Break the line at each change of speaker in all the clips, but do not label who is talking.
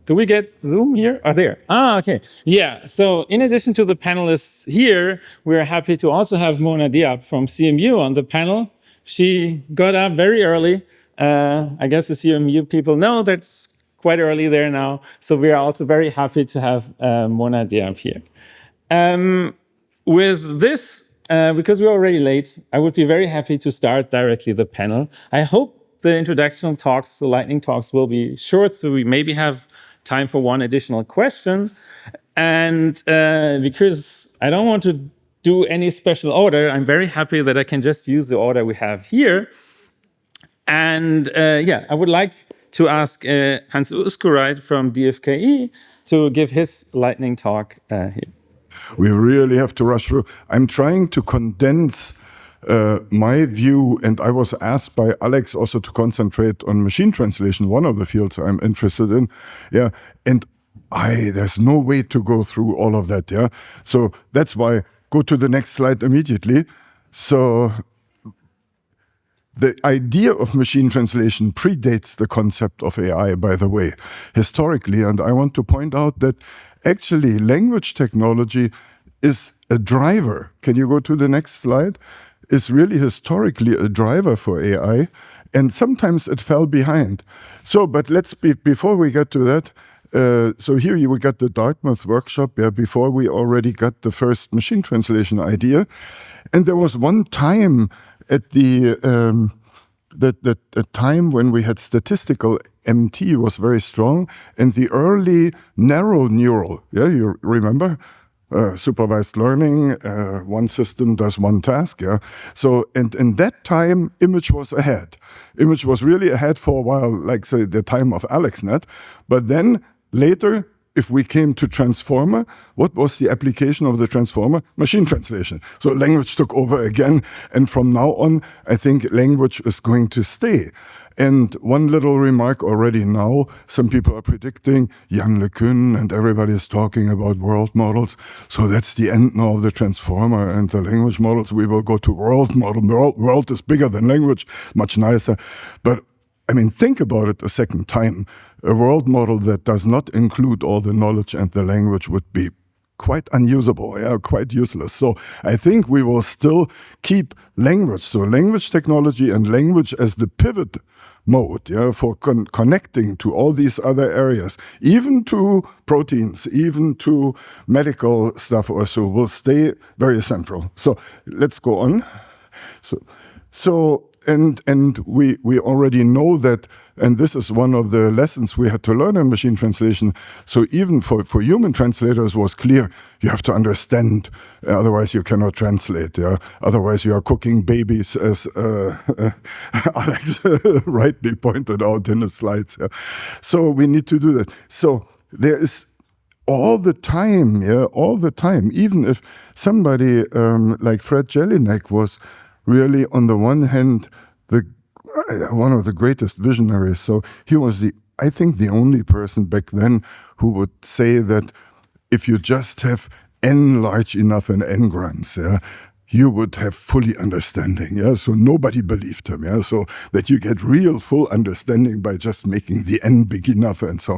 do we get Zoom here? Oh, there. Ah, okay. Yeah, so in addition to the panelists here, we're happy to also have Mona Diab from CMU on the panel. She got up very early. I guess the CMU people know that's quite early there now. So we are also very happy to have Mona Diab here. With this, because we're already late, I would be very happy to start directly the panel. I hope the introduction talks, the lightning talks, will be short, so we maybe have time for one additional question. And because I don't want to do any special order, I'm very happy that I can just use the order we have here. And yeah, I would like to ask Hans Uszkoreit from DFKI to give his lightning talk here.
We really have to rush through. I'm trying to condense my view, and I was asked by Alex also to concentrate on machine translation, one of the fields I'm interested in. Yeah, and there's no way to go through all of that. Yeah, so that's why go to the next slide immediately. So the idea of machine translation predates the concept of AI, by the way, historically, and I want to point out that actually language technology is a driver. Can you go to the next slide? Is really historically a driver for AI, and sometimes it fell behind. So, but before we get to that, so here we got the Dartmouth workshop, yeah, before we already got the first machine translation idea. And there was one time at the time when we had statistical MT was very strong, and the early narrow neural, yeah, you remember? Supervised learning, one system does one task, yeah. So, and in that time, image was ahead. Image was really ahead for a while, like say the time of AlexNet. But then later, if we came to transformer, what was the application of the transformer? Machine translation. So language took over again. And from now on, I think language is going to stay. And one little remark already now, some people are predicting, Jan LeCun and everybody is talking about world models. So that's the end now of the transformer and the language models. We will go to world model. World is bigger than language, much nicer. But I mean, think about it a second time. A world model that does not include all the knowledge and the language would be quite unusable, yeah, quite useless. So I think we will still keep language. So language technology and language as the pivot mode, yeah, for connecting to all these other areas, even to proteins, even to medical stuff or so, will stay very central. So let's go on. And we already know that, and this is one of the lessons we had to learn in machine translation. So even for human translators was clear, you have to understand, otherwise you cannot translate. Yeah, otherwise you are cooking babies, as Alex rightly pointed out in the slides. Yeah. So we need to do that. So there is all the time, even if somebody like Fred Jelinek was really, on the one hand, one of the greatest visionaries. So he was I think the only person back then who would say that if you just have n large enough in n-grams, yeah, you would have fully understanding. Yeah, so nobody believed him. Yeah, so that you get real full understanding by just making the n big enough and so.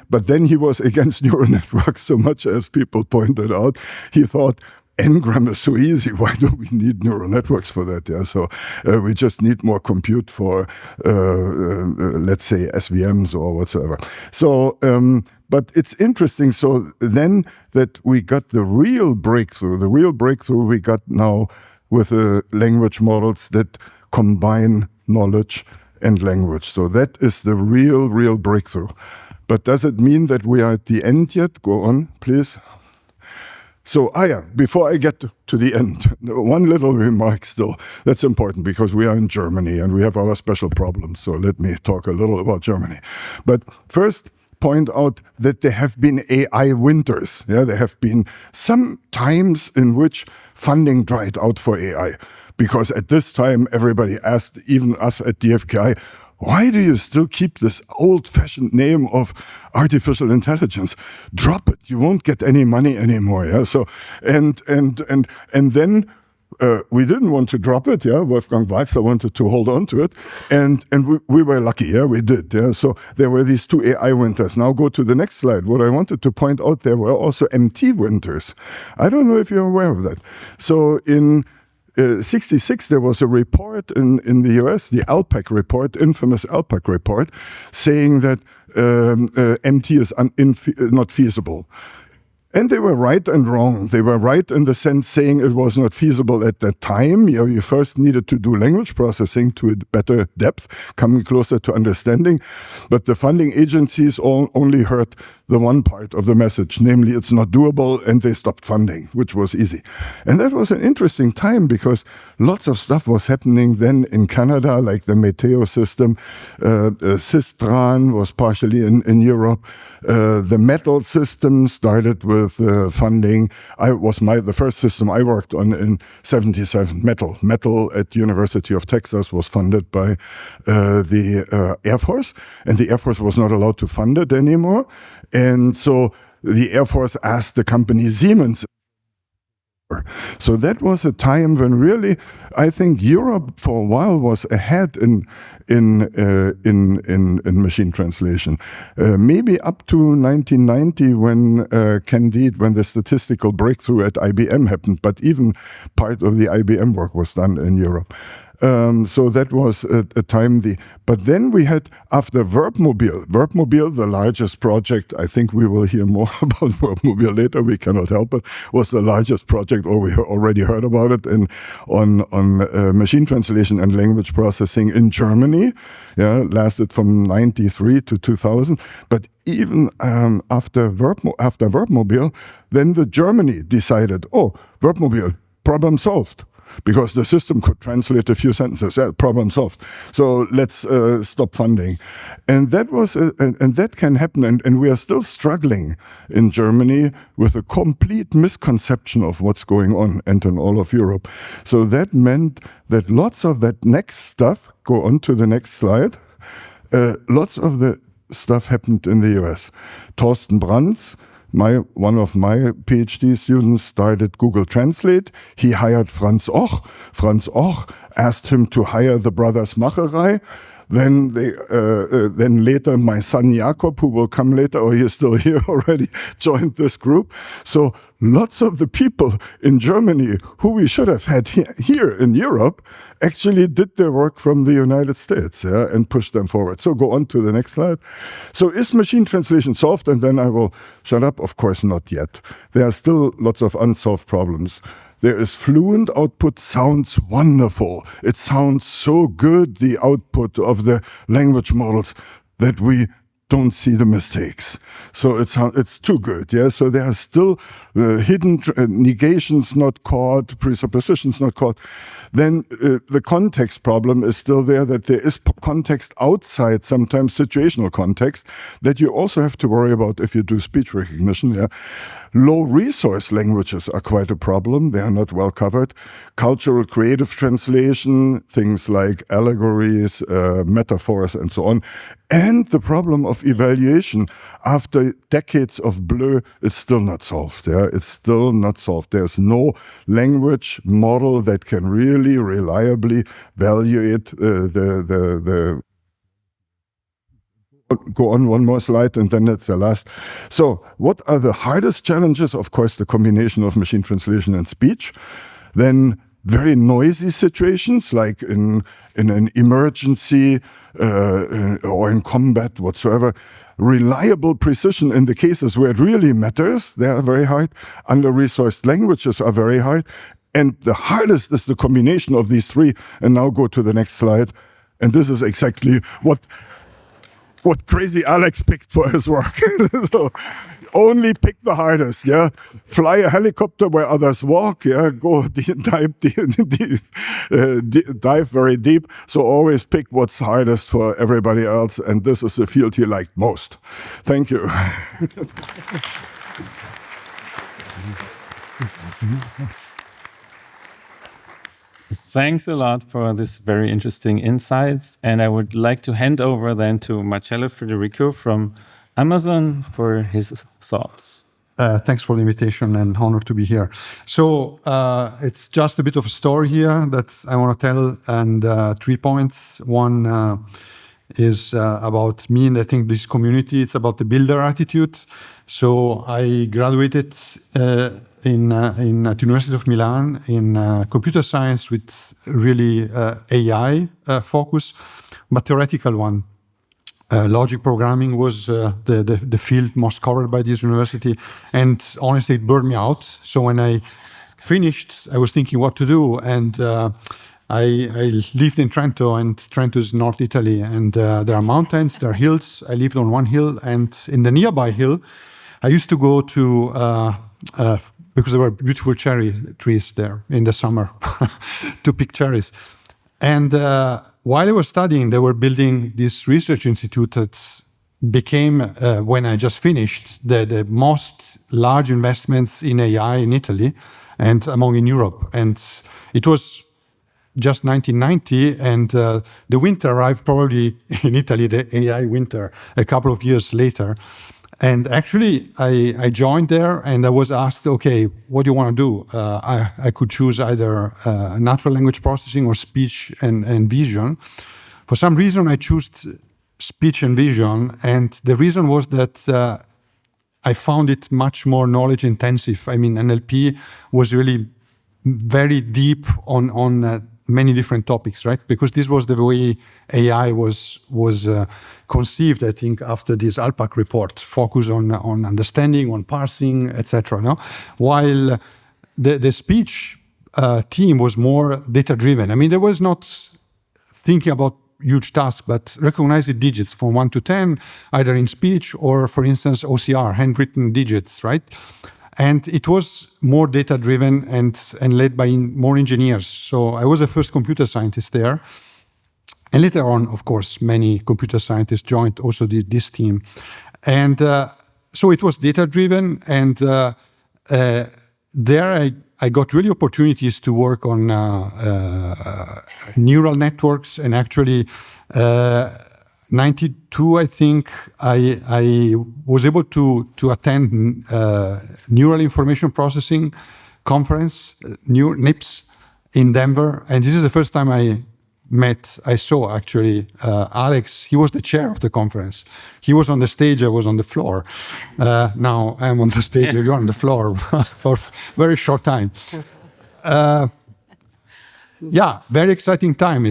But then he was against neural networks so much, as people pointed out. He thought, n-gram is so easy. Why do we need neural networks for that? Yeah, so we just need more compute for, let's say, SVMs or whatsoever. So, but it's interesting. So then that we got the real breakthrough we got now with the language models that combine knowledge and language. So that is the real breakthrough. But does it mean that we are at the end yet? Go on, please. So, before I get to the end, one little remark still. That's important because we are in Germany and we have our special problems. So let me talk a little about Germany. But first, point out that there have been AI winters. Yeah, there have been some times in which funding dried out for AI. Because at this time, everybody asked, even us at DFKI, why do you still keep this old-fashioned name of artificial intelligence? Drop it. You won't get any money anymore. Yeah. So and then we didn't want to drop it, yeah. Wolfgang Weizer wanted to hold on to it, and we were lucky, yeah, we did, yeah. So there were these two AI winters. Now go to the next slide. What I wanted to point out, there were also MT winters. I don't know if you're aware of that. So in 66, there was a report in the US, the ALPAC report, infamous ALPAC report, saying that MT is not feasible. And they were right and wrong. They were right in the sense saying it was not feasible at that time. You first needed to do language processing to a better depth, coming closer to understanding. But the funding agencies only heard the one part of the message, namely it's not doable, and they stopped funding, which was easy. And that was an interesting time because lots of stuff was happening then in Canada, like the Meteo system. Sistran was partially in Europe. The metal system started with funding. The first system I worked on in 77. Metal at University of Texas was funded by the Air Force, and the Air Force was not allowed to fund it anymore. And so the Air Force asked the company Siemens. So that was a time when really, I think Europe for a while was ahead in machine translation. Maybe up to 1990 when Candide, when the statistical breakthrough at IBM happened, but even part of the IBM work was done in Europe. So that was a time. But then we had, after Verbmobile, the largest project, I think we will hear more about Verbmobile later, we cannot help it, was the largest project, or we already heard about it, on machine translation and language processing in Germany. Yeah, lasted from 93 to 2000. But even after Verbmobile, then Germany decided, Verbmobile, problem solved. Because the system could translate a few sentences, problem solved. So let's stop funding, and that can happen. And we are still struggling in Germany with a complete misconception of what's going on, and in all of Europe. So that meant that lots of that next stuff. Go on to the next slide. Lots of the stuff happened in the US. Thorsten Brands, one of my PhD students, started Google Translate. He hired Franz Och. Franz Och asked him to hire the brothers Macherei. Then later my son Jakob, who will come later, or he is still here already, joined this group. So lots of the people in Germany who we should have had here in Europe actually did their work from the United States, and pushed them forward. So go on to the next slide. So is machine translation solved? And then I will shut up. Of course not yet. There are still lots of unsolved problems. There is fluent output, sounds wonderful. It sounds so good, the output of the language models, that we don't see the mistakes. So it's too good, yeah. So there are still hidden negations not caught, presuppositions not caught. Then the context problem is still there, that there is context outside, sometimes situational context, that you also have to worry about if you do speech recognition. Yeah. Low resource languages are quite a problem. They are not well covered. Cultural creative translation, things like allegories, metaphors, and so on. And the problem of evaluation. After decades of blur, it's still not solved. Yeah? It's still not solved. There's no language model that can really reliably evaluate the Go on one more slide, and then that's the last. So what are the hardest challenges? Of course, the combination of machine translation and speech. Then very noisy situations, like in an emergency or in combat, whatsoever. Reliable precision in the cases where it really matters, they are very hard. Under-resourced languages are very hard. And the hardest is the combination of these three. And now go to the next slide. And this is exactly what Crazy Alex picked for his work. So only pick the hardest, yeah. Fly a helicopter where others walk, yeah. Go dive very deep. So always pick what's hardest for everybody else, and this is the field he liked most. Thank you.
Thanks a lot for this very interesting insights. And I would like to hand over then to Marcello Federico from Amazon for his thoughts.
Thanks for the invitation and honor to be here. So it's just a bit of a story here that I want to tell, and 3 points. One is about me and I think this community. It's about the builder attitude. So I graduated at the University of Milan in computer science with really AI focus, but theoretical one. Logic programming was the field most covered by this university, and honestly, it burned me out. So when I finished, I was thinking what to do, and I lived in Trento, and Trento is North Italy, and there are mountains, there are hills. I lived on one hill, and in the nearby hill, I used to go to, because there were beautiful cherry trees there in the summer, to pick cherries. And while I was studying, they were building this research institute that became, when I just finished, the most large investments in AI in Italy and among in Europe. And it was just 1990, and the winter arrived probably in Italy, the AI winter, a couple of years later. And actually, I joined there, and I was asked, okay, what do you want to do? I could choose either natural language processing or speech and vision. For some reason, I chose speech and vision, and the reason was that I found it much more knowledge intensive. I mean, NLP was really very deep on many different topics, right? Because this was the way AI was conceived, I think, after this ALPAC report, focus on understanding, on parsing, etc. No? While the speech team was more data-driven. I mean, there was not thinking about huge tasks, but recognizing digits from 1 to 10, either in speech or, for instance, OCR, handwritten digits, right? And it was more data-driven and led by more engineers. So I was the first computer scientist there. And later on, of course, many computer scientists joined also this team. And so it was data-driven. And there I got really opportunities to work on neural networks. And actually, 92, I think, I was able to attend Neural Information Processing Conference, NIPS, in Denver. And this is the first time I saw actually Alex. He was the chair of the conference. He was on the stage, I was on the floor. Now I'm on the stage, you're on the floor for a very short time. Yeah, very exciting time.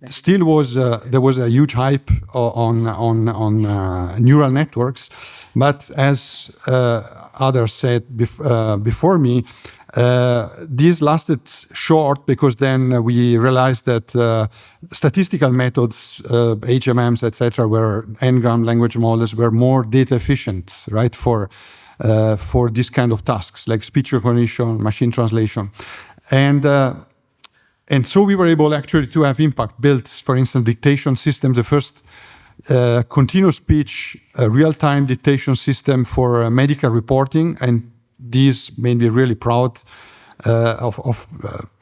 It still was, there was a huge hype on neural networks, but as others said before me, this lasted short because then we realized that statistical methods, HMMs, etc., were n-gram language models were more data efficient, right, for this kind of tasks like speech recognition, machine translation, and so we were able actually to have impact, built, for instance, dictation systems, the first continuous speech real-time dictation system for medical reporting, and these made me really proud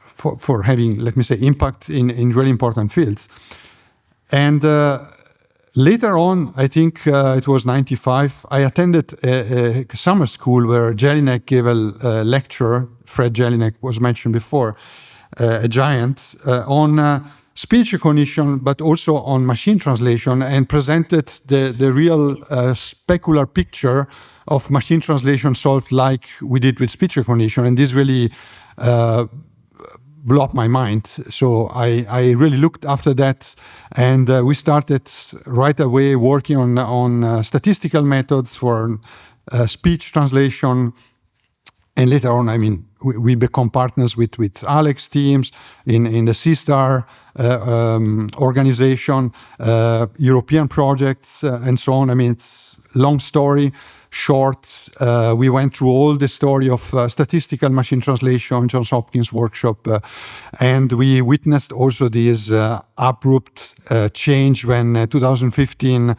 for having, let me say, impact in really important fields. And later on, I think it was 95, I attended a summer school where Jelinek gave a lecture. Fred Jelinek was mentioned before, a giant, on speech recognition, but also on machine translation, and presented the real specular picture of machine translation solved like we did with speech recognition. And this really blew up my mind. So I really looked after that, and we started right away working on statistical methods for speech translation. And later on, I mean, we become partners with Alex teams in the C-STAR organization, European projects, and so on. I mean, it's a long story, short. We went through all the story of statistical machine translation, Johns Hopkins workshop, and we witnessed also this abrupt change when 2015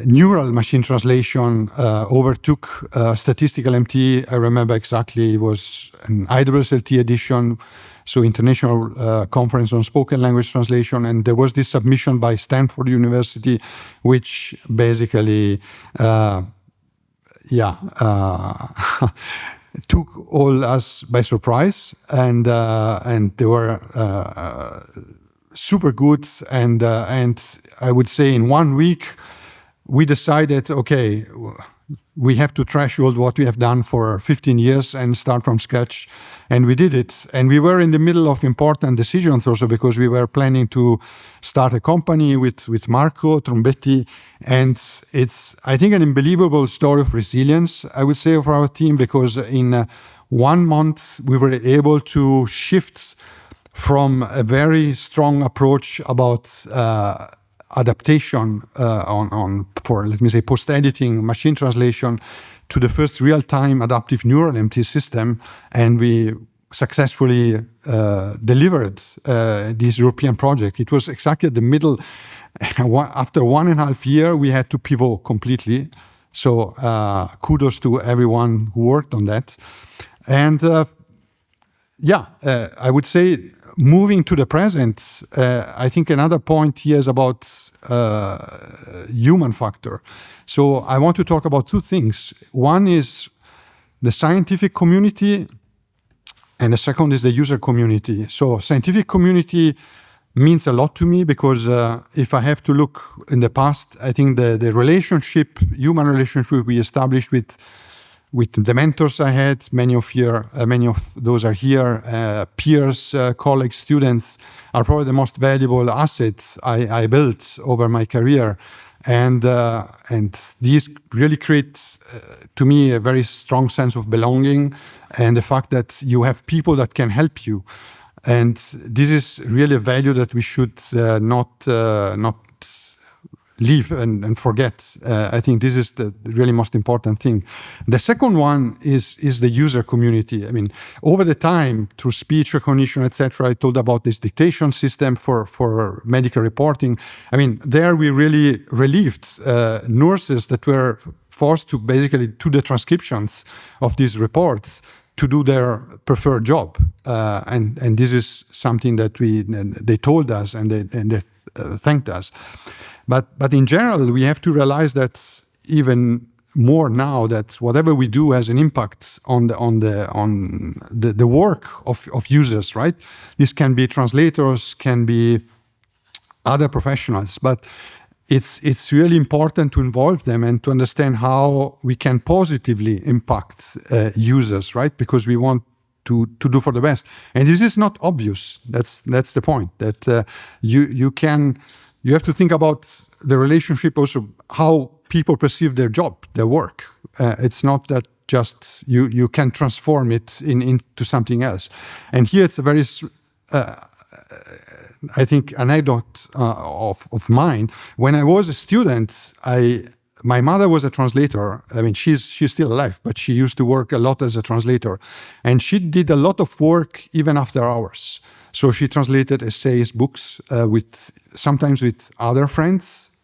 neural machine translation overtook statistical MT. I remember exactly, it was an IWSLT edition, so International Conference on Spoken Language Translation, and there was this submission by Stanford University, which basically took all us by surprise, and they were super good. And I would say in 1 week, we decided, okay, we have to threshold what we have done for 15 years and start from scratch. And we did it. And we were in the middle of important decisions also, because we were planning to start a company with Marco Trombetti. And it's, I think, an unbelievable story of resilience, I would say, of our team, because in 1 month, we were able to shift from a very strong approach about adaptation for, let me say, post-editing, machine translation, to the first real-time adaptive neural MT system, and we successfully delivered this European project. It was exactly at the middle. After 1.5 years, we had to pivot completely. So kudos to everyone who worked on that. And I would say, moving to the present, I think another point here is about human factor. So I want to talk about 2 things. One is the scientific community, and the second is the user community. So scientific community means a lot to me, because if I have to look in the past, I think the relationship, human relationship we established with the mentors I had, many of those are here, peers, colleagues, students, are probably the most valuable assets I built over my career. And these really create, to me, a very strong sense of belonging, and the fact that you have people that can help you. And this is really a value that we should not leave and forget. I think this is the really most important thing. The second one is the user community. I mean, over the time, through speech recognition, etc., I told about this dictation system for medical reporting. I mean, there we really relieved nurses that were forced to basically do the transcriptions of these reports to do their preferred job. And this is something that they told us, and they thanked us. But in general, we have to realize that even more now, that whatever we do has an impact on the work of users, right? This can be translators, can be other professionals, but it's really important to involve them and to understand how we can positively impact users, right? Because we want to do for the best. And this is not obvious. That's the point. That you have to think about the relationship also, how people perceive their job, their work. It's not that just you can transform it into something else. And here it's a very, I think, anecdote of mine. When I was a student, my mother was a translator. I mean, she's still alive, but she used to work a lot as a translator. And she did a lot of work even after hours. So she translated essays, books, sometimes with other friends.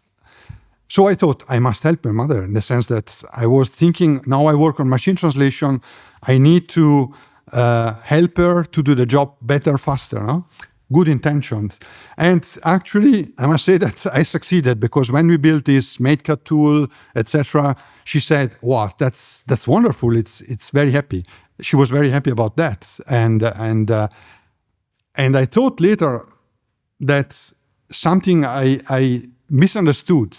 So I thought I must help my mother, in the sense that I was thinking, now I work on machine translation, I need to help her to do the job better, faster. No? Good intentions. And actually, I must say that I succeeded, because when we built this MateCut tool, etc., she said, wow, that's wonderful. It's very happy. She was very happy about that. And I thought later that something I misunderstood.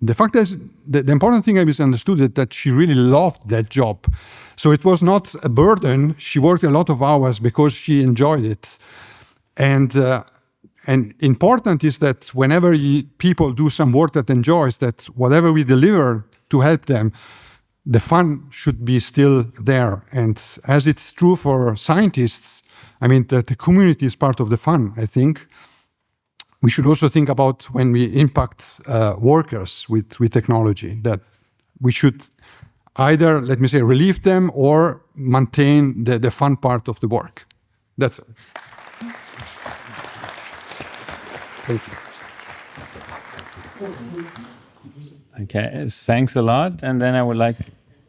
The fact is, the important thing I misunderstood is that she really loved that job. So it was not a burden. She worked a lot of hours because she enjoyed it. And important is that whenever people do some work that enjoys, that whatever we deliver to help them, the fun should be still there. And as it's true for scientists, I mean, the community is part of the fun, I think. We should also think about when we impact workers with technology, that we should either, let me say, relieve them or maintain the fun part of the work. That's it. Thank you.
Okay, thanks a lot. And then I would like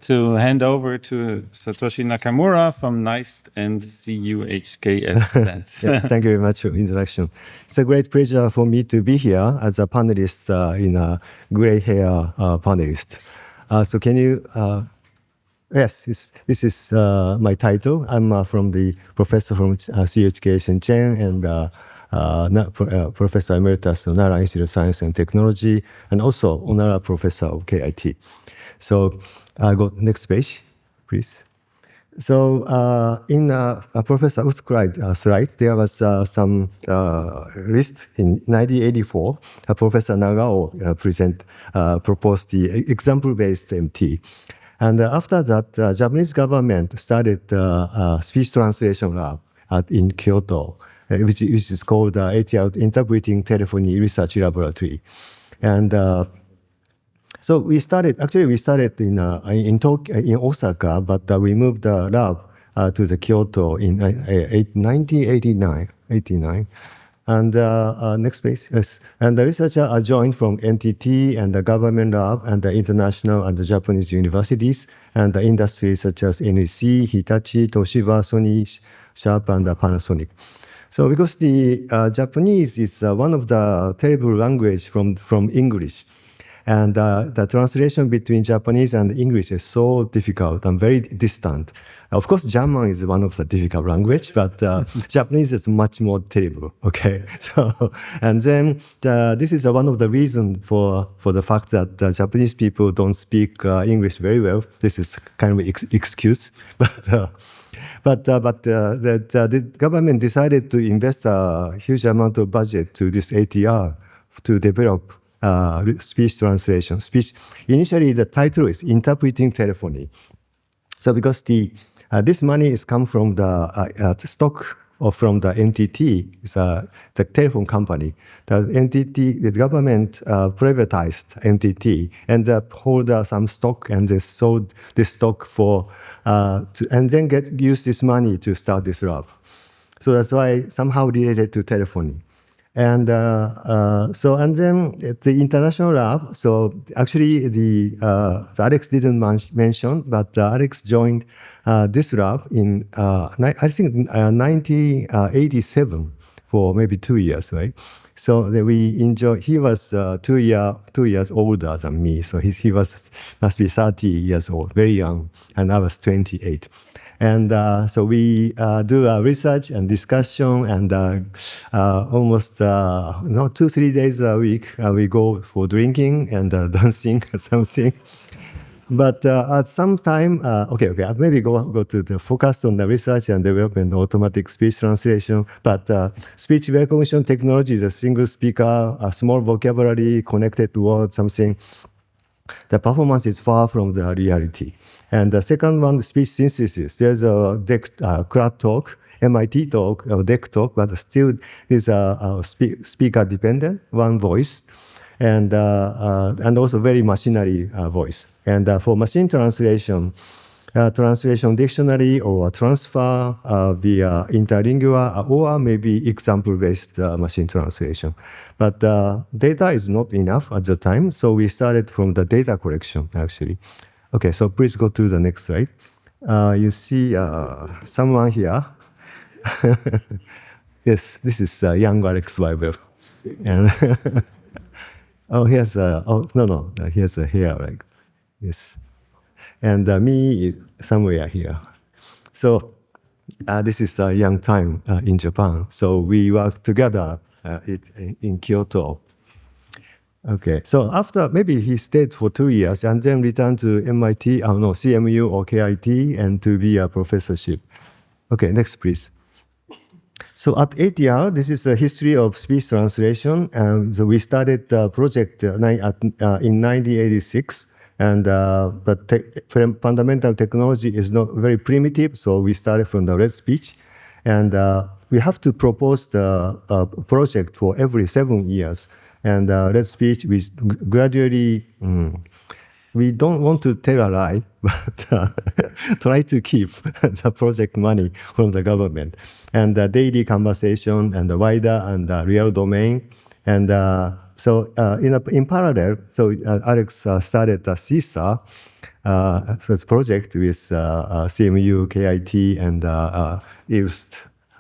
to hand over to Satoshi Nakamura from NAIST and CUHKSZ.
Yeah, thank you very much for the introduction. It's a great pleasure for me to be here as a panelist in a gray hair panelist. So can you? Yes, this is my title. I'm from the professor from CUHKSZ Shenzhen and Professor Emeritus of Nara Institute of Science and Technology, and also Honorary Professor of KIT. So go next page, please. So in Professor Uszkoreit slide, there was some list in 1984. Professor Nagao proposed the example-based MT. And after that, the Japanese government started speech translation lab in Kyoto, which is called ATR Interpreting Telephony Research Laboratory. And so we started in Osaka, but we moved the lab to the Kyoto in 1989. And next page, yes. And the researchers are joined from NTT and the government lab and the international and the Japanese universities and the industries such as NEC, Hitachi, Toshiba, Sony, Sharp, and Panasonic. So because the Japanese is one of the terrible language from English. And the translation between Japanese and English is so difficult and very distant. Of course, German is one of the difficult language, but Japanese is much more terrible. Okay, so and then this is one of the reasons for the fact that Japanese people don't speak English very well. This is kind of excuse, but the government decided to invest a huge amount of budget to this ATR to develop speech translation. Initially, the title is Interpreting Telephony. So because this money is come from the stock or from the NTT, it's the telephone company. The NTT, the government privatized NTT and hold some stock and they sold this stock for and then use this money to start this lab. So that's why somehow related to telephony. And and then the international lab. So actually, the Alex didn't mention, but Alex joined this lab in I think 1987 for maybe 2 years, right? So we enjoy. He was 2 years older than me, so he must be 30 years old, very young, and I was 28. And so we do research and discussion, and almost 2-3 days a week we go for drinking and dancing or something. But at some time, okay, maybe go to the focus on the research and development of automatic speech translation. But speech recognition technology is a single speaker, a small vocabulary, connected word, something. The performance is far from the reality. And the second one, speech synthesis. There's a CUHKSZ talk, MIT talk, or DEC talk, but still is a speaker dependent, one voice, and also very machinery voice. And for machine translation, translation dictionary or transfer via interlingual or maybe example-based machine translation. But data is not enough at the time, so we started from the data collection, actually. Okay, so please go to the next slide. You see someone here. Yes, this is young Alex Weber. And here's here's a hair, right? Yes. And me somewhere here. So this is a young time in Japan. So we work together in Kyoto. Okay, so after maybe he stayed for 2 years and then returned to MIT, CMU or KIT and to be a professorship. Okay, next please. So at ATR, this is the history of speech translation. And so we started the project in 1986. And but fundamental technology is not very primitive, so we started from the red speech, and we have to propose the project for every 7 years. And red speech, we gradually we don't want to tell a lie, but try to keep the project money from the government and the daily conversation and the wider and the real domain and. So in parallel, so Alex started the CISA project with CMU, KIT, and NAIST,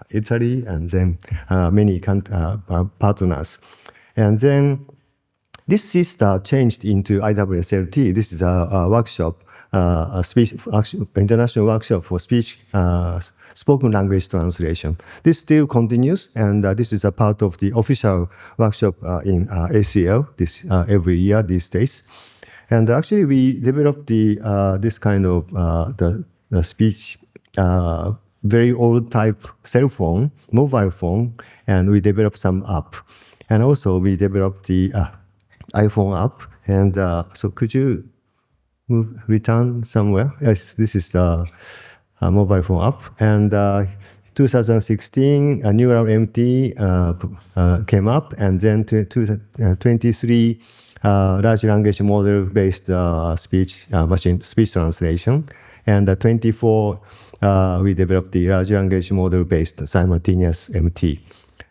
Italy, and then many partners. And then This CUHKSZ changed into IWSLT. This is a workshop, a speech international workshop for speech spoken language translation. This still continues, and this is a part of the official workshop in ACL every year these days. And actually, we developed this kind of the speech very old type cell phone, mobile phone, and we developed some app, and also we developed the iPhone app. And so, could you return somewhere? Yes, this is the mobile phone app. And 2016, a neural MT came up, and then 2023, large language model based machine speech translation, and 24, we developed the large language model based simultaneous MT.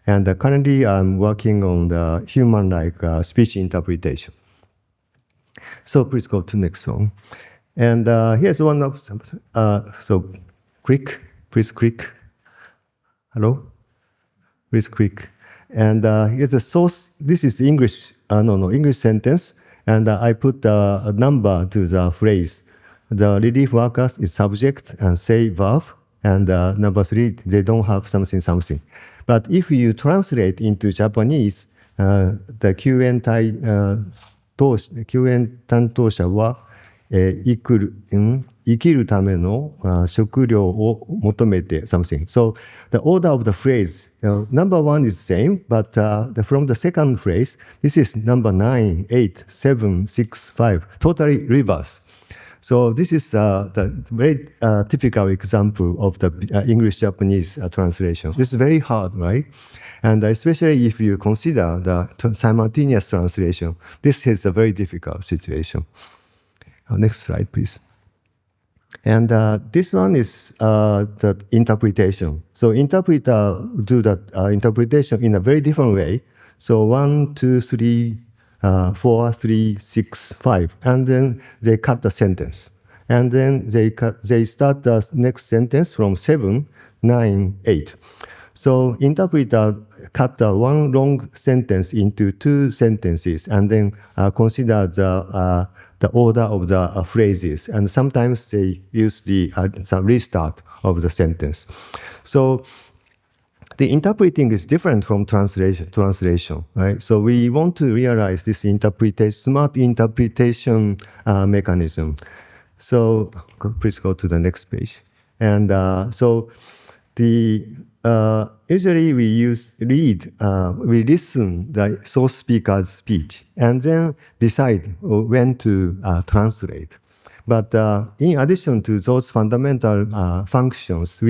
And currently, I'm working on the human-like speech interpretation. So please go to next one. And here's one of so please click. Hello? Please click. And here's the source. This is the English, English sentence. And I put a number to the phrase. The relief workers is subject and say verb. And number 3, they don't have something. But if you translate into Japanese, the QN 担当者は生きるための食料を求めて something. So the order of the phrase, number 1 is same, but from the second phrase, this is number 9, 8, 7, 6, 5, totally reverse. So this is the very typical example of the English-Japanese translation. This is very hard, right? And especially if you consider the simultaneous translation, this is a very difficult situation. Next slide, please. And this one is the interpretation. So interpreter do that interpretation in a very different way. So 1, 2, 3, 4, 3, 6, 5, and then they cut the sentence. And then they start the next sentence from 7, 9, 8. So interpreter cut one long sentence into 2 sentences, and then consider the order of the phrases. And sometimes they use some restart of the sentence. So the interpreting is different from translation, right? So we want to realize this smart interpretation mechanism. So please go to the next page. And so usually we we listen the source speaker's speech and then decide when to translate. But in addition to those fundamental functions,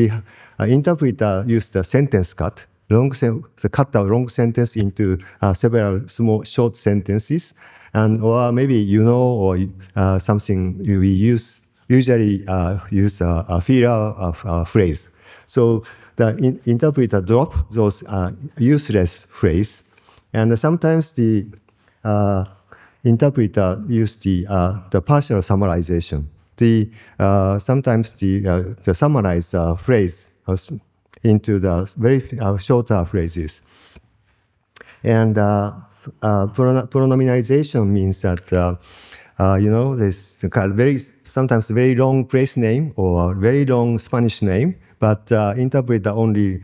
interpreter use the sentence cut, cut the long sentence into several small short sentences, or maybe or something we usually use a filler of phrase. So the interpreter drop those useless phrase, and sometimes the interpreter use the partial summarization. Sometimes the summarized phrase into the very shorter phrases. And pronominalization means that there's sometimes very long place name or very long Spanish name, but interpreter only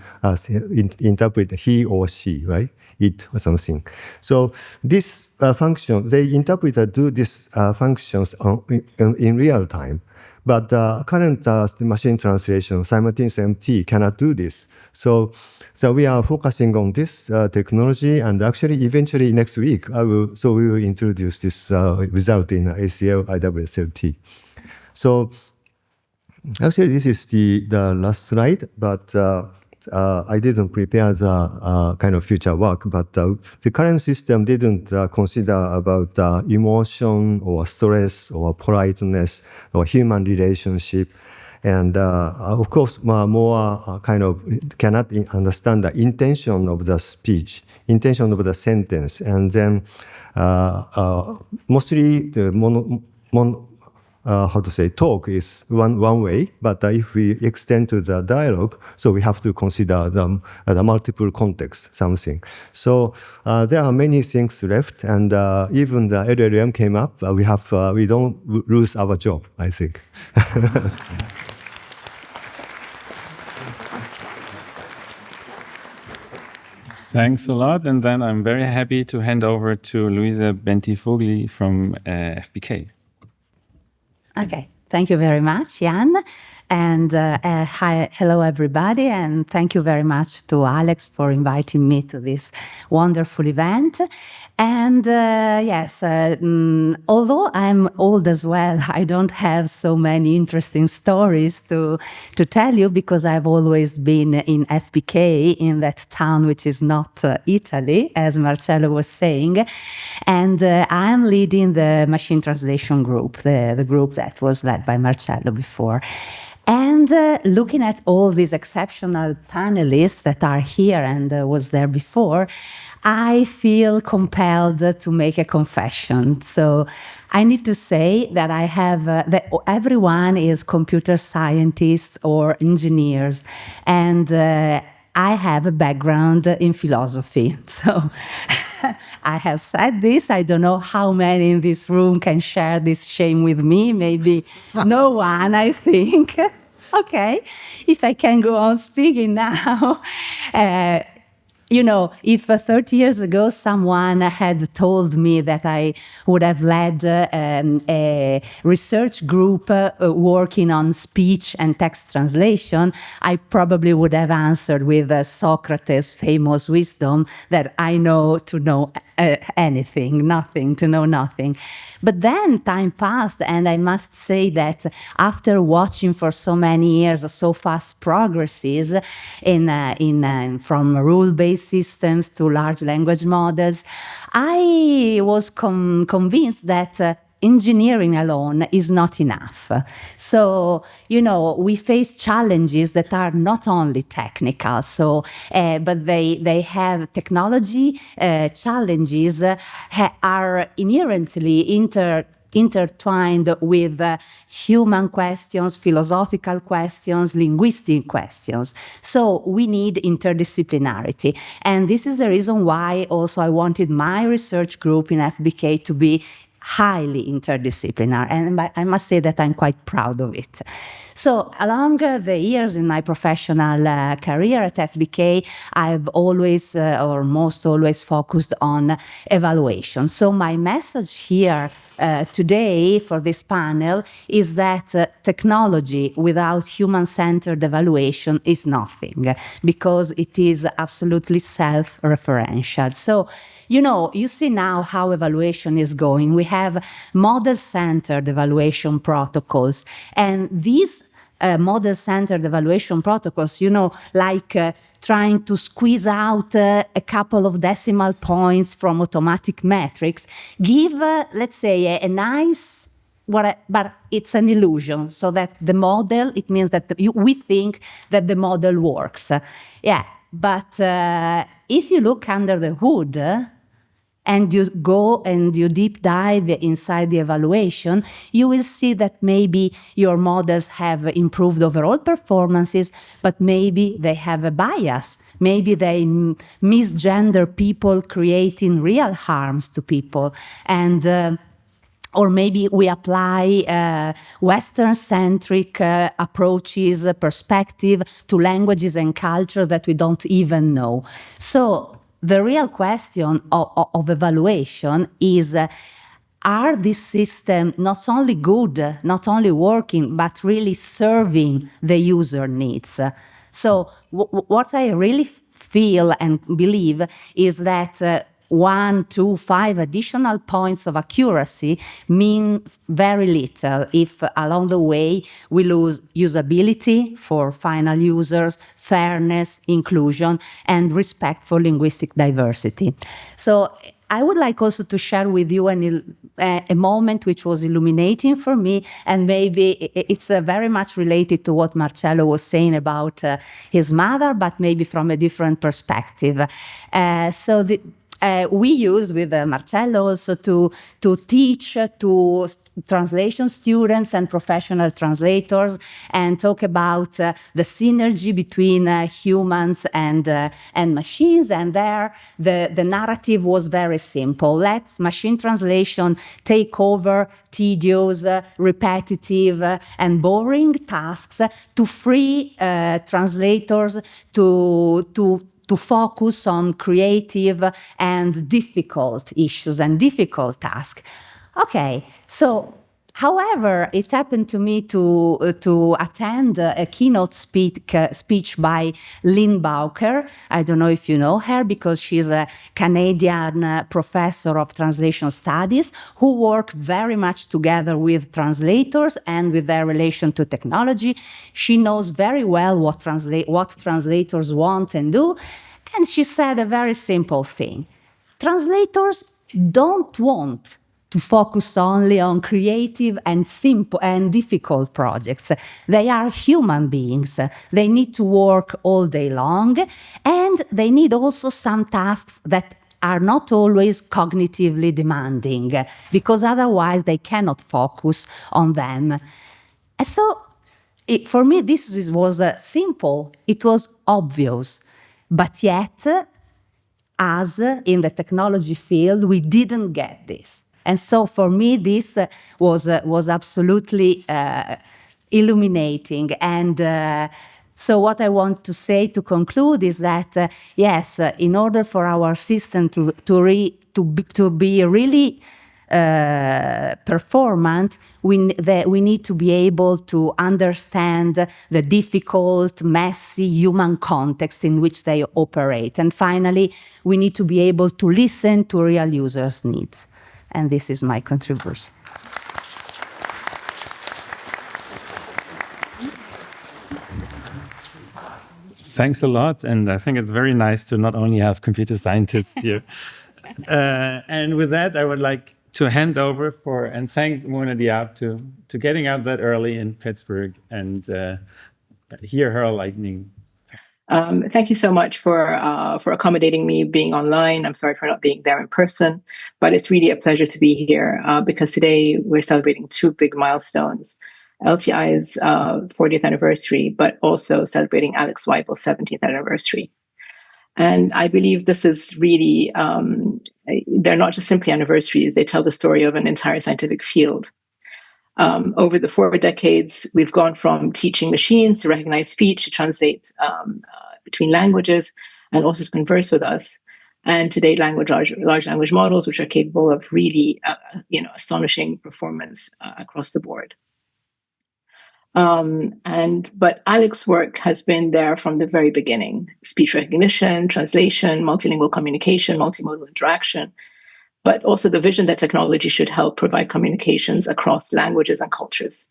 interpret he or she, right? It or something. So this function, the interpreter do these functions in real time. But current machine translation, simultaneous MT, cannot do this. So we are focusing on this technology, and actually, eventually next week, we will introduce this result in ACL IWSLT. So actually, this is the last slide, but I didn't prepare the kind of future work, but the current system didn't consider about emotion or stress or politeness or human relationship. And of course, more kind of cannot understand the intention of the speech, intention of the sentence. And then mostly the talk is one way, but if we extend to the dialogue, so we have to consider the multiple context, something. So there are many things left, and even the LLM came up, we don't lose our job, I think.
Thanks a lot. And then I'm very happy to hand over to Luisa Bentivogli from FBK.
Okay, thank you very much, Jan. And hello, everybody. And thank you very much to Alex for inviting me to this wonderful event. And yes, although I'm old as well, I don't have so many interesting stories to tell you because I've always been in FBK, in that town which is not Italy, as Marcello was saying. And I'm leading the machine translation group, the group that was led by Marcello before. And looking at all these exceptional panelists that are here and was there before, I feel compelled to make a confession. So I need to say that I have, that everyone is computer scientists or engineers, and I have a background in philosophy. So I have said this. I don't know how many in this room can share this shame with me. Maybe no one, I think. Okay, if I can go on speaking now. You know, if 30 years ago someone had told me that I would have led a research group working on speech and text translation, I probably would have answered with Socrates' famous wisdom that I know to know anything, nothing to know nothing. But then time passed, and I must say that after watching for so many years so fast progresses from rule-based systems to large language models, I was convinced that engineering alone is not enough. So, you know, we face challenges that are not only technical, so, but they have technology challenges are inherently intertwined with human questions, philosophical questions, linguistic questions. So we need interdisciplinarity. And this is the reason why also I wanted my research group in FBK to be highly interdisciplinary, and I must say that I'm quite proud of it. So along the years in my professional career at FBK, I've always, or most always, focused on evaluation. So my message here today for this panel is that technology without human-centered evaluation is nothing, because it is absolutely self-referential. So, you know, you see now how evaluation is going. We have model-centered evaluation protocols, and these model-centered evaluation protocols, you know, like trying to squeeze out a couple of decimal points from automatic metrics, give, let's say, a nice, but it's an illusion, so that the model, it means that we think that the model works. Yeah, but if you look under the hood, and you go and you deep dive inside the evaluation, you will see that maybe your models have improved overall performances, but maybe they have a bias. Maybe they misgender people, creating real harms to people. And or maybe we apply Western-centric approaches, perspective to languages and culture that we don't even know. So the real question of evaluation is, are these systems not only good, not only working, but really serving the user needs? So what I really feel and believe is that 1, 2, 5 additional points of accuracy means very little if along the way we lose usability for final users, fairness, inclusion, and respect for linguistic diversity. So I would like also to share with you a moment which was illuminating for me, and maybe it's very much related to what Marcello was saying about his mother, but maybe from a different perspective. we use with Marcello also to teach to translation students and professional translators and talk about the synergy between humans and machines. And there the narrative was very simple. Let's machine translation take over tedious, repetitive, and boring tasks to free translators to focus on creative and difficult issues and difficult tasks. Okay, so however, it happened to me to attend a keynote speech by Lynn Bowker. I don't know if you know her, because she's a Canadian professor of translation studies who work very much together with translators and with their relation to technology. She knows very well what translators want and do. And she said a very simple thing. Translators don't want to focus only on creative and simple and difficult projects. They are human beings. They need to work all day long, and they need also some tasks that are not always cognitively demanding, because otherwise they cannot focus on them. And so for me, this was simple. It was obvious. But yet, as in the technology field, we didn't get this. And so for me, this was absolutely illuminating. And so what I want to say to conclude is that, yes, in order for our system to be really performant, we need to be able to understand the difficult, messy human context in which they operate. And finally, we need to be able to listen to real users' needs. And this is my contribution.
Thanks a lot. And I think it's very nice to not only have computer scientists here. And with that, I would like to hand over and thank Mona Diab to getting up that early in Pittsburgh and hear her lightning.
Thank you so much for accommodating me being online. I'm sorry for not being there in person, but it's really a pleasure to be here because today we're celebrating two big milestones: LTI's 40th anniversary, but also celebrating Alex Weibel's 17th anniversary. And I believe this is really, they're not just simply anniversaries, they tell the story of an entire scientific field. Over the 4 decades, we've gone from teaching machines to recognize speech, to translate between languages, and also to converse with us. And today, large language models, which are capable of really, astonishing performance across the board. But Alex's work has been there from the very beginning: speech recognition, translation, multilingual communication, multimodal interaction, but also the vision that technology should help provide communications across languages and cultures.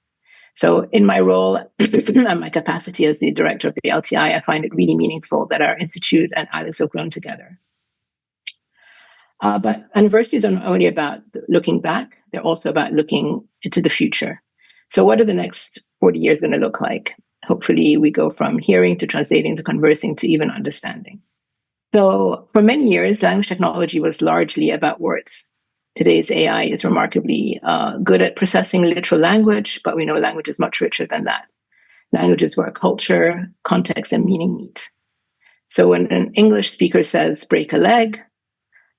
So in my role and my capacity as the director of the LTI, I find it really meaningful that our institute and Alex have grown together. But anniversaries are not only about looking back, they're also about looking into the future. So what are the next 40 years going to look like? Hopefully we go from hearing to translating to conversing to even understanding. So for many years, language technology was largely about words. Today's AI is remarkably good at processing literal language, but we know language is much richer than that. Language is where culture, context, and meaning meet. So when an English speaker says break a leg,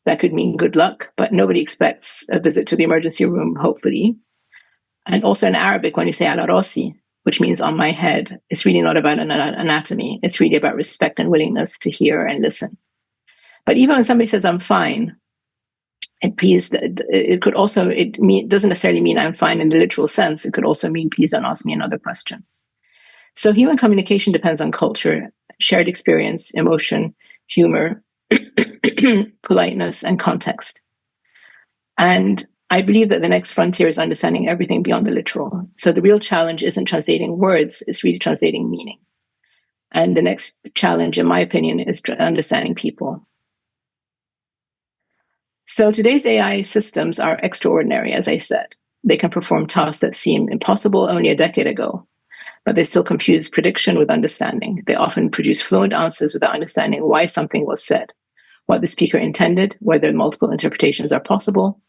that could mean good luck, but nobody expects a visit to the emergency room, hopefully. And also in Arabic, when you say ala rasi, which means on my head, it's really not about anatomy. It's really about respect and willingness to hear and listen. But even when somebody says I'm fine, and please, it could also, doesn't necessarily mean I'm fine in the literal sense. It could also mean please don't ask me another question. So human communication depends on culture, shared experience, emotion, humor, politeness, and context. And I believe that the next frontier is understanding everything beyond the literal. So the real challenge isn't translating words, it's really translating meaning. And the next challenge, in my opinion, is understanding people. So today's AI systems are extraordinary, as I said. They can perform tasks that seemed impossible only a decade ago, but they still confuse prediction with understanding. They often produce fluent answers without understanding why something was said, what the speaker intended, whether multiple interpretations are possible.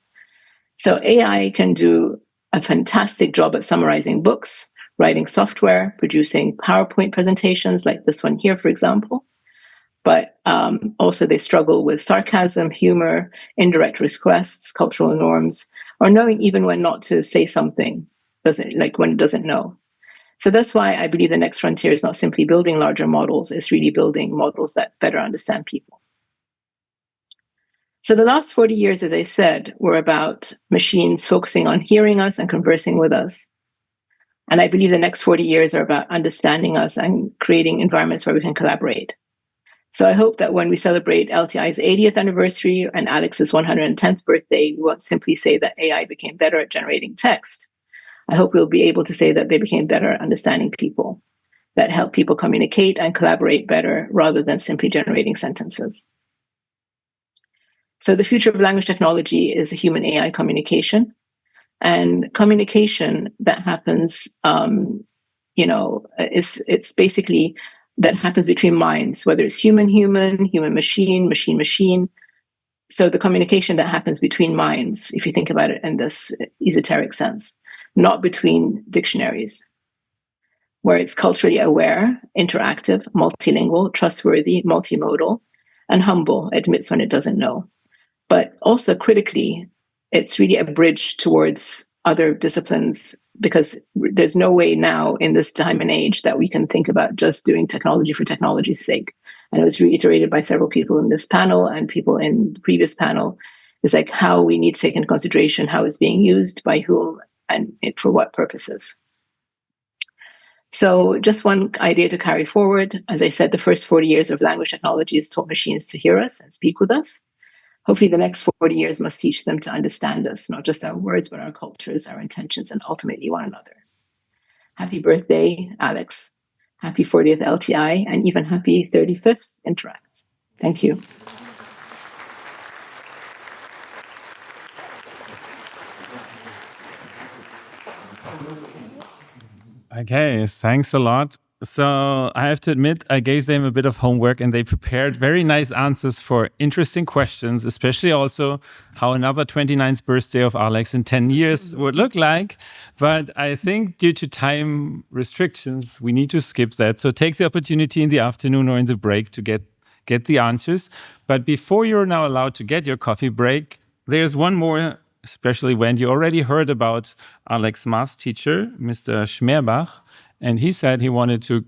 So AI can do a fantastic job at summarizing books, writing software, producing PowerPoint presentations like this one here, for example. But also they struggle with sarcasm, humor, indirect requests, cultural norms, or knowing even when not to say something, when it doesn't know. So that's why I believe the next frontier is not simply building larger models, it's really building models that better understand people. So the last 40 years, as I said, were about machines focusing on hearing us and conversing with us. And I believe the next 40 years are about understanding us and creating environments where we can collaborate. So I hope that when we celebrate LTI's 80th anniversary and Alex's 110th birthday, we won't simply say that AI became better at generating text. I hope we'll be able to say that they became better at understanding people, that help people communicate and collaborate better rather than simply generating sentences. So the future of language technology is a human-AI communication. And communication that happens, it's basically that happens between minds, whether it's human-human, human-machine, machine-machine. So the communication that happens between minds, if you think about it in this esoteric sense, not between dictionaries, where it's culturally aware, interactive, multilingual, trustworthy, multimodal, and humble, admits when it doesn't know. But also critically, it's really a bridge towards other disciplines, because there's no way now in this time and age that we can think about just doing technology for technology's sake. And it was reiterated by several people in this panel and people in the previous panel, is like how we need to take into consideration how it's being used, by whom, and for what purposes. So just one idea to carry forward. As I said, the first 40 years of language technology has taught machines to hear us and speak with us. Hopefully the next 40 years must teach them to understand us, not just our words, but our cultures, our intentions, and ultimately one another. Happy birthday, Alex. Happy 40th LTI, and even happy 35th Interact. Thank you.
Okay, thanks a lot. So I have to admit, I gave them a bit of homework and they prepared very nice answers for interesting questions, especially also how another 29th birthday of Alex in 10 years would look like. But I think due to time restrictions, we need to skip that. So take the opportunity in the afternoon or in the break to get the answers. But before you're now allowed to get your coffee break, there's one more special event. You already heard about Alex's math teacher, Mr. Schmerbach. And he said he wanted to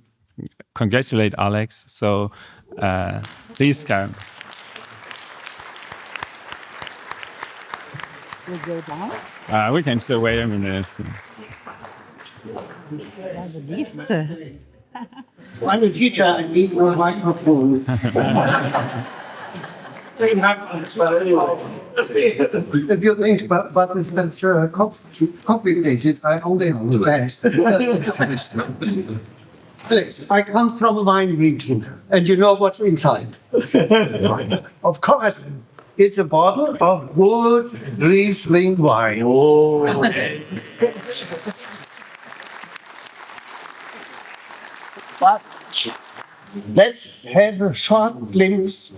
congratulate Alex. So please, Karen. We can still wait a minute.
I'm a teacher. I need my microphone. If you think about this, that's complicated. I only understand. Alex, I come from a wine region, and you know what's inside. Of course, it's a bottle of good Riesling wine. Oh. But let's have a short glimpse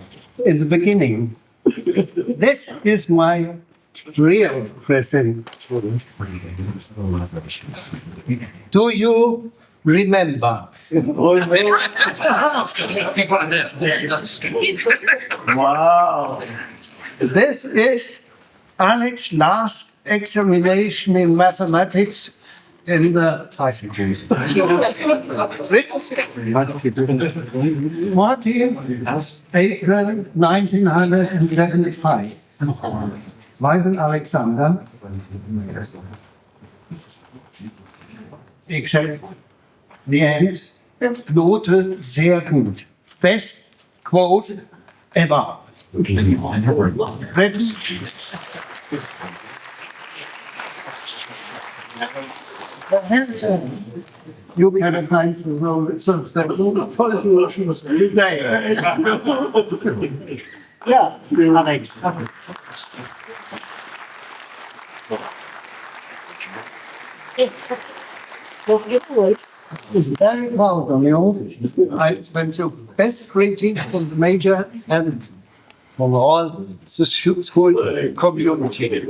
in the beginning. This is my real present. Do you remember? Wow. This is Alex's last examination in mathematics in the high school. Martin, April 1975. Weiden Alexander. Except the end. Note sehr gut. Best quote ever. You had a kind of role, so politicians today. Yeah, Alex. It's very proud of you. I spent your best greeting from the major and from all the school community.